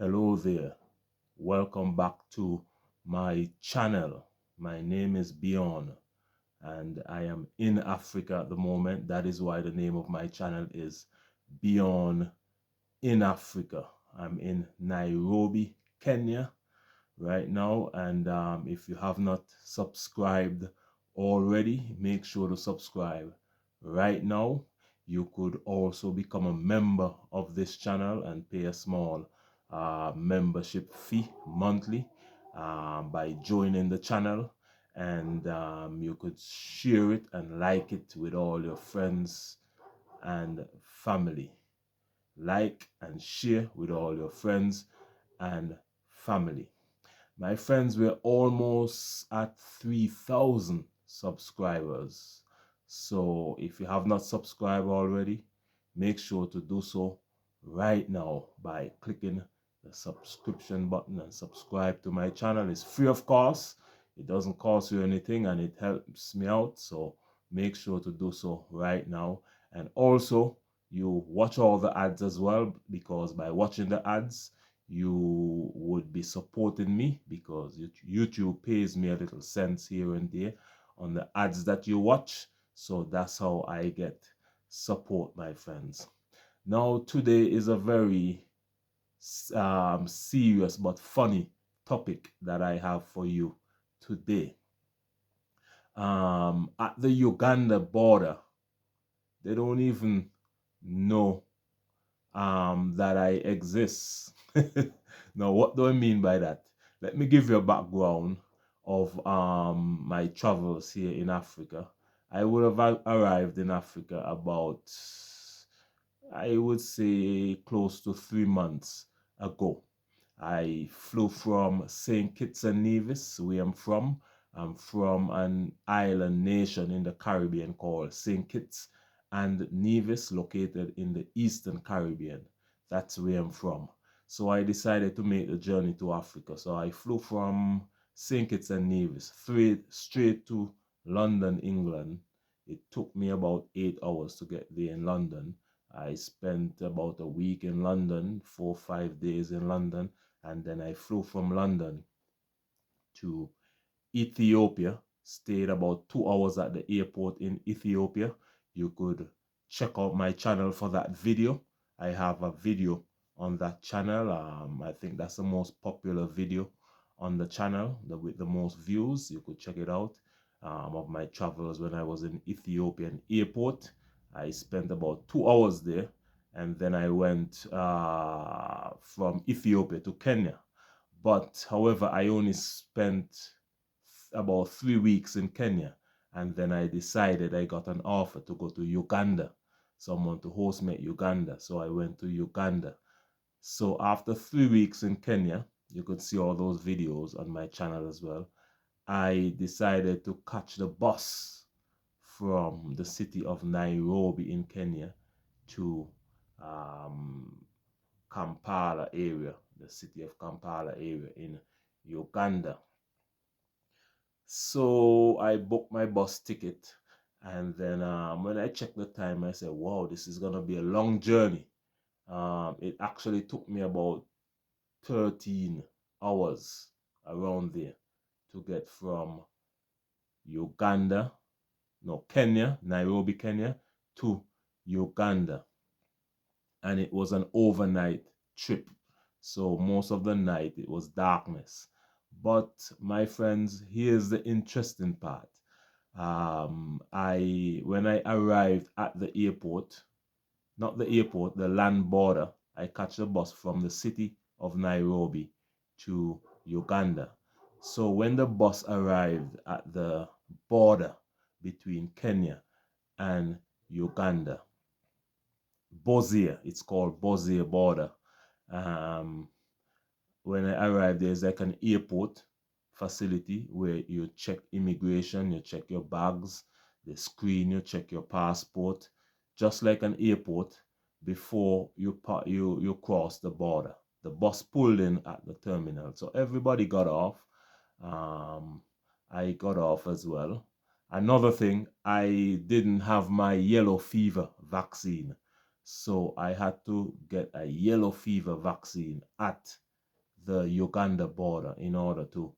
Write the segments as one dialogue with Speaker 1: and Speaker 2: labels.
Speaker 1: Hello there, welcome back to my channel. My name is Bjorn and I am in Africa at the moment. That is why the name of my channel is Bjorn in Africa. I'm in Nairobi, Kenya right now, and if you have not subscribed already, make sure to subscribe right now. You could also become a member of this channel and pay a small membership fee monthly by joining the channel, and you could share it and like it with all your friends and family. Like and share with all your friends and family. My friends, we're almost at 3,000 subscribers. So if you have not subscribed already, make sure to do so right now by clicking the subscription button and subscribe to my channel. It's free of course. It doesn't cost you anything and it helps me out. So make sure to do so right now. And also, you watch all the ads as well, because by watching the ads, you would be supporting me, because YouTube pays me a little cents here and there on the ads that you watch. So that's how I get support, my friends. Now, today is a very serious but funny topic that I have for you today. At the Uganda border, they don't even know that I exist. Now, what do I mean by that? Let me give you a background of my travels here in Africa. I would have arrived in Africa about, I would say, close to 3 months ago. I flew from St. Kitts and Nevis, where I'm from. I'm from an island nation in the Caribbean called St. Kitts and Nevis, located in the Eastern Caribbean. That's where I'm from. So I decided to make the journey to Africa. So I flew from St. Kitts and Nevis straight to London, England. It took me about 8 hours to get there in London. I spent about a week in London, 4 or 5 days in London, and then I flew from London to Ethiopia, stayed about 2 hours at the airport in Ethiopia. You could check out my channel for that video. I have a video on that channel. I think that's the most popular video on the channel, with the most views. You could check it out, of my travels when I was in Ethiopian airport. I spent about 2 hours there, and then I went from Ethiopia to Kenya. But however, I only spent about 3 weeks in Kenya, and then I decided, I got an offer to go to Uganda, someone to host me at Uganda. So I went to Uganda. So after 3 weeks in Kenya, you could see all those videos on my channel as well. I decided to catch the bus from the city of Nairobi in Kenya to Kampala area, the city of Kampala area in Uganda. So I booked my bus ticket, and then when I checked the time, I said, wow, this is gonna be a long journey. It actually took me about 13 hours around there to get from Kenya, Nairobi, Kenya, to Uganda. And it was an overnight trip. So most of the night it was darkness. But my friends, here's the interesting part. When I arrived at the airport, not the airport, the land border, I catch the bus from the city of Nairobi to Uganda. So when the bus arrived at the border between Kenya and Uganda, Bozia, it's called Bozia border. When I arrived, there's like an airport facility where you check immigration, you check your bags, they screen you, check your passport, just like an airport before you cross the border. The bus pulled in at the terminal, so everybody got off. I got off as well. Another thing, I didn't have my yellow fever vaccine, so I had to get a yellow fever vaccine at the Uganda border in order to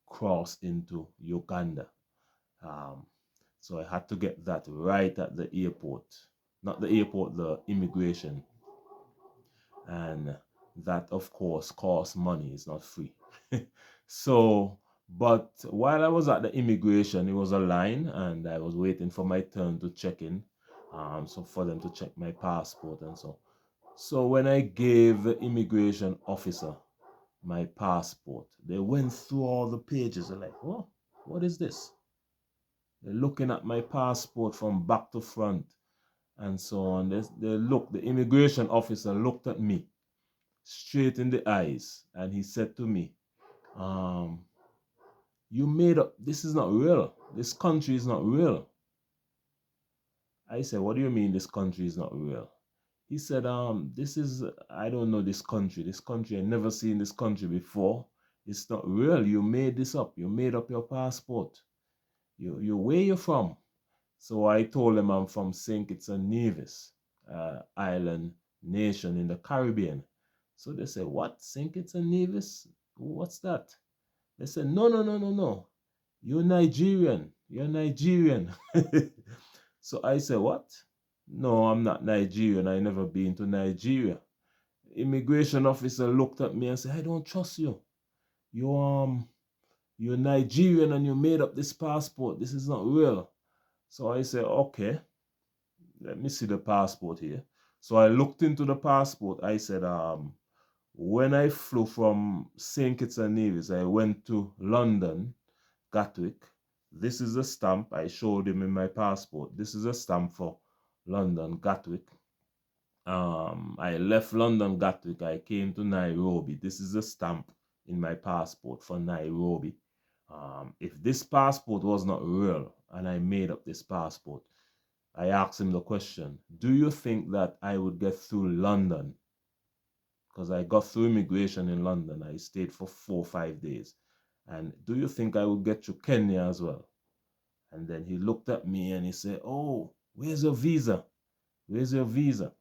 Speaker 1: cross into Uganda. Um, so I had to get that right at the airport. Not the airport, the immigration. And that, of course, costs money. It's not free. So, but while I was at the immigration, it was a line and I was waiting for my turn to check in. So for them to check my passport and so. So when I gave the immigration officer my passport, they went through all the pages. They're like, "Oh, what is this?" They're looking at my passport from back to front and so on. The immigration officer looked at me straight in the eyes and he said to me, um, "You made up, this is not real. This country is not real." I said, "What do you mean this country is not real?" He said, "This is, I don't know this country. This country, I never seen this country before. It's not real. You made this up. You made up your passport. Where you from?" So I told him I'm from St. Kitts and Nevis, island nation in the Caribbean. So they said, "What? St. Kitts and Nevis? What's that?" They said, "No, no, no, no, no. You're Nigerian. You're Nigerian." So I said, "What? No, I'm not Nigerian. I never been to Nigeria." Immigration officer looked at me and said, "I don't trust you. You you're Nigerian and you made up this passport. This is not real." So I said, "Okay, let me see the passport here." So I looked into the passport. I said, when I flew from St. Kitts and Nevis, I went to London, Gatwick. This is a stamp. I showed him in my passport. This is a stamp for London, Gatwick. I left London, Gatwick. I came to Nairobi. This is a stamp in my passport for Nairobi. If this passport was not real and I made up this passport, I asked him the question, "Do you think that I would get through London?" Because I got through immigration in London. I stayed for 4 or 5 days. "And do you think I would get through Kenya as well?" And then he looked at me and he said, "Oh, where's your visa? Where's your visa?"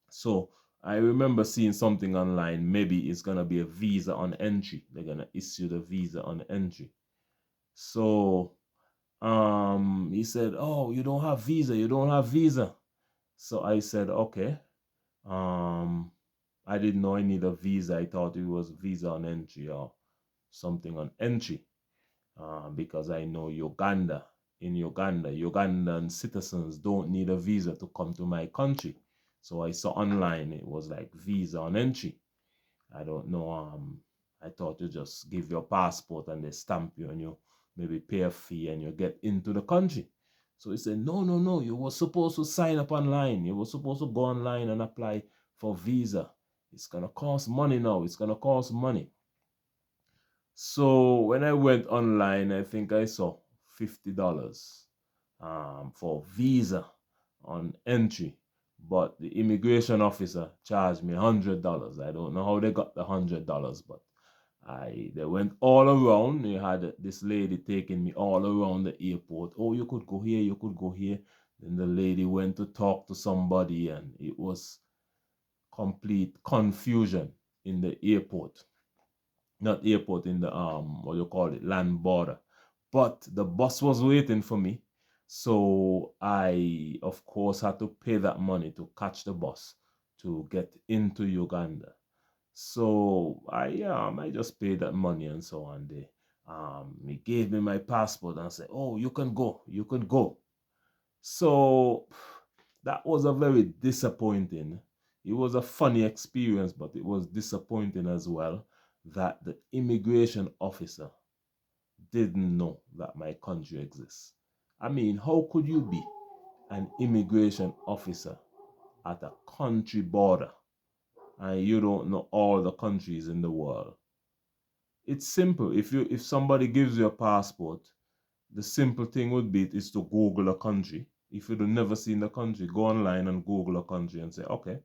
Speaker 1: So I remember seeing something online. Maybe it's going to be a visa on entry. They're going to issue the visa on entry. So he said, "Oh, you don't have visa. You don't have visa." So I said, "Okay." I didn't know I need a visa. I thought it was visa on entry or something on entry, because I know Uganda. In Uganda, Ugandan citizens don't need a visa to come to my country. So I saw online it was like visa on entry. I don't know. I thought you just give your passport and they stamp you and you maybe pay a fee and you get into the country. So he said, "No, no, no. You were supposed to sign up online. You were supposed to go online and apply for visa. It's gonna cost money now. It's gonna cost money." So when I went online, I think I saw $50 for visa on entry, but the immigration officer charged me $100. I don't know how they got the $100, but they went all around. You had this lady taking me all around the airport. "Oh, you could go here, you could go here." Then the lady went to talk to somebody, and it was complete confusion in the airport. Not airport, in the what do you call it, land border. But the bus was waiting for me, so I of course had to pay that money to catch the bus to get into Uganda. So I just paid that money and so on. He gave me my passport and said, "Oh, you can go, you can go." So that was a very disappointing. It was a funny experience, but it was disappointing as well that the immigration officer didn't know that my country exists. I mean, how could you be an immigration officer at a country border and you don't know all the countries in the world? It's simple. If somebody gives you a passport, the simple thing would be is to Google a country. If you've never seen the country, go online and Google a country and say, "Okay,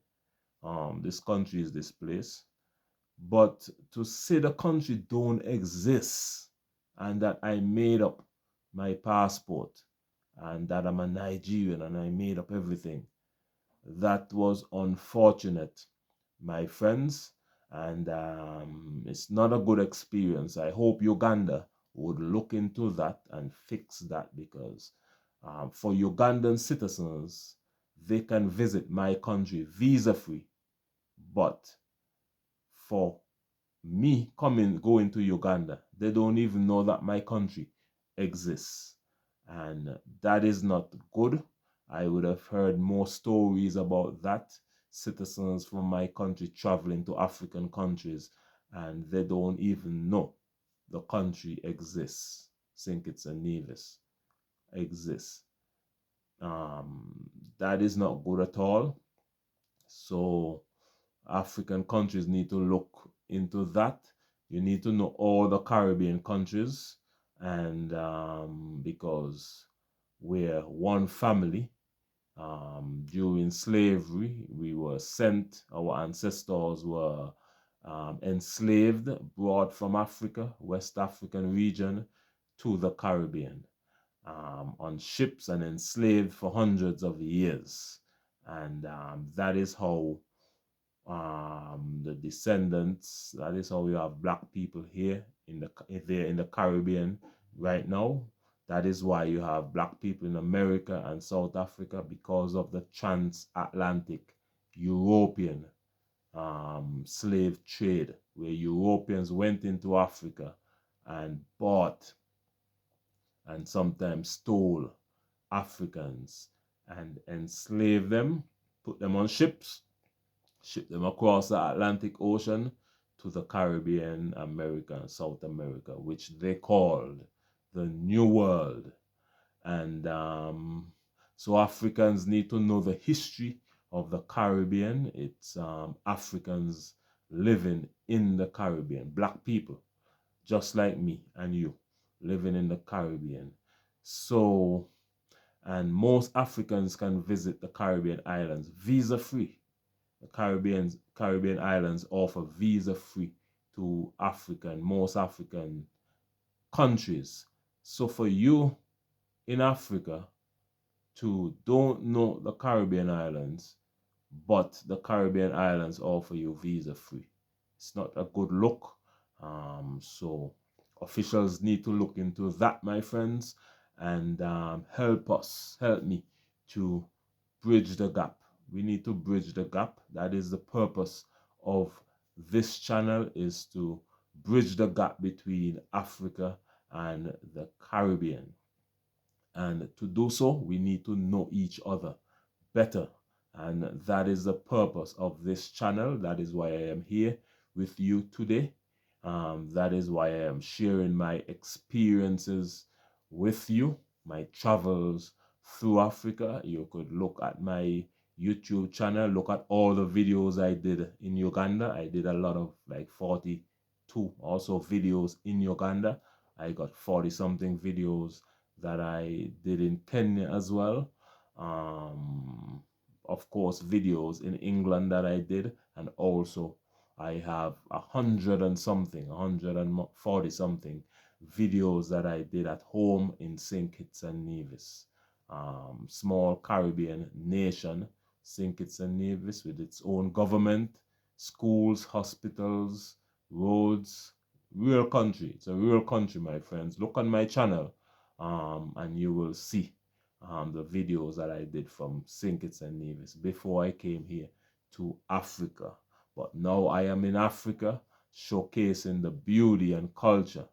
Speaker 1: this country is this place." But to say the country don't exist and that I made up my passport and that I'm a Nigerian and I made up everything, that was unfortunate, my friends. and it's not a good experience. I hope Uganda would look into that and fix that, because for Ugandan citizens, they can visit my country visa-free, but for me going to Uganda, they don't even know that my country exists, and that is not good. I would have heard more stories about that, citizens from my country traveling to African countries, and they don't even know the country exists. St. Kitts and Nevis exists. That is not good at all. So African countries need to look into that. You need to know all the Caribbean countries, and because we're one family. During slavery, we were sent, our ancestors were enslaved, brought from Africa, West African region, to the Caribbean on ships and enslaved for hundreds of years. And that is how the descendants, that is how we have black people here in the Caribbean right now. That is why you have black people in America and South Africa, because of the transatlantic European slave trade, where Europeans went into Africa and bought and sometimes stole Africans and enslaved them, put them on ships, ship them across the Atlantic Ocean to the Caribbean, America, and South America, which they called the New World. And so Africans need to know the history of the Caribbean. It's Africans living in the Caribbean, black people, just like me and you, living in the Caribbean. So, and most Africans can visit the Caribbean islands visa-free. The Caribbean islands offer visa-free to most African countries. So for you in Africa to don't know the Caribbean islands, but the Caribbean islands offer you visa-free, it's not a good look. So officials need to look into that, my friends, and help me to bridge the gap. We need to bridge the gap. That is the purpose of this channel, is to bridge the gap between Africa and the Caribbean. And to do so, we need to know each other better. And that is the purpose of this channel. That is why I am here with you today. That is why I am sharing my experiences with you, my travels through Africa. You could look at my YouTube channel, look at all the videos I did in Uganda. I did a lot of, like 42 also videos in Uganda. I got 40 something videos that I did in Kenya as well. Of course, videos in England that I did, and also I have 140 something videos that I did at home in St. Kitts and Nevis, small Caribbean nation, St. Kitts and Nevis, with its own government, schools, hospitals, roads, real country. It's a real country, my friends. Look on my channel, and you will see the videos that I did from St. Kitts and Nevis before I came here to Africa. But now I am in Africa, showcasing the beauty and culture,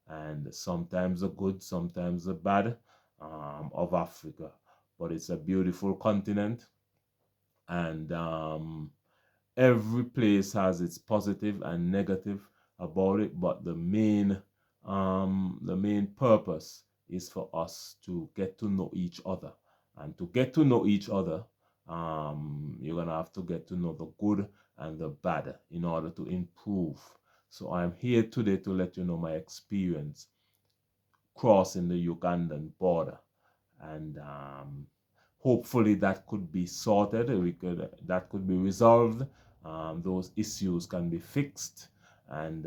Speaker 1: and sometimes the good, sometimes the bad, of Africa. But it's a beautiful continent, and every place has its positive and negative about it. But the main purpose is for us to get to know each other, and to get to know each other, you're gonna have to get to know the good and the bad in order to improve. So I'm here today to let you know my experience crossing the Ugandan border, and hopefully that could be sorted. That could be resolved. Those issues can be fixed, and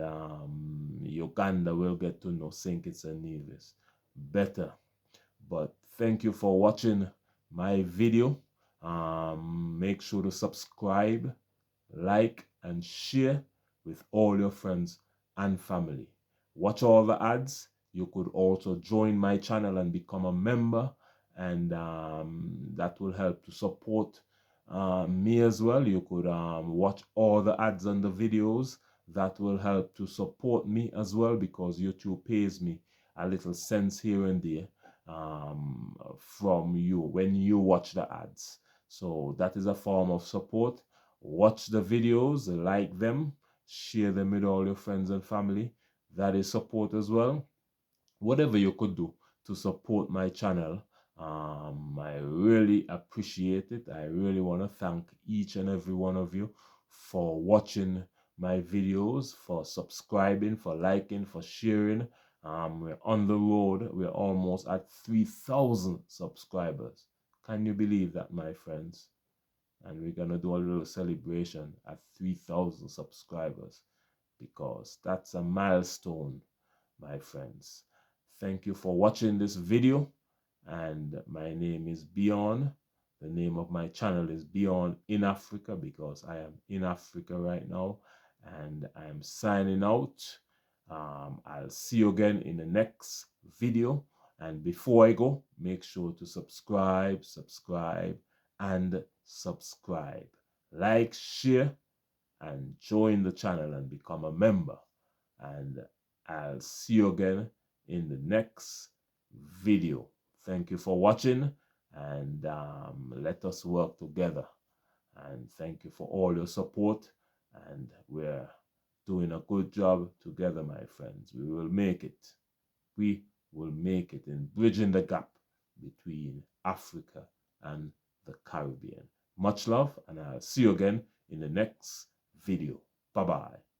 Speaker 1: Uganda will get to know St. Kitts and Nevis better. But thank you for watching my video. Make sure to subscribe, like, and share, with all your friends and family. Watch all the ads. You could also join my channel and become a member, and that will help to support me as well. You could watch all the ads and the videos. That will help to support me as well, because YouTube pays me a little cents here and there from you when you watch the ads. So that is a form of support. Watch the videos, like them, share them with all your friends and family. That is support as well. Whatever you could do to support my channel, I really appreciate it. I really want to thank each and every one of you for watching my videos, for subscribing, for liking, for sharing. We're on the road. We're almost at 3,000 subscribers. Can you believe that, my friends? And we're going to do a little celebration at 3,000 subscribers, because that's a milestone, my friends. Thank you for watching this video, and my name is Bjorn. The name of my channel is Bjorn in Africa, because I am in Africa right now, and I'm signing out. I'll see you again in the next video, and before I go, make sure to subscribe, and subscribe. Like, share, and join the channel and become a member. And I'll see you again in the next video. Thank you for watching, and let us work together. And thank you for all your support, and we're doing a good job together, my friends. We will make it. We will make it in bridging the gap between Africa and the Caribbean. Much love, and I'll see you again in the next video. Bye-bye.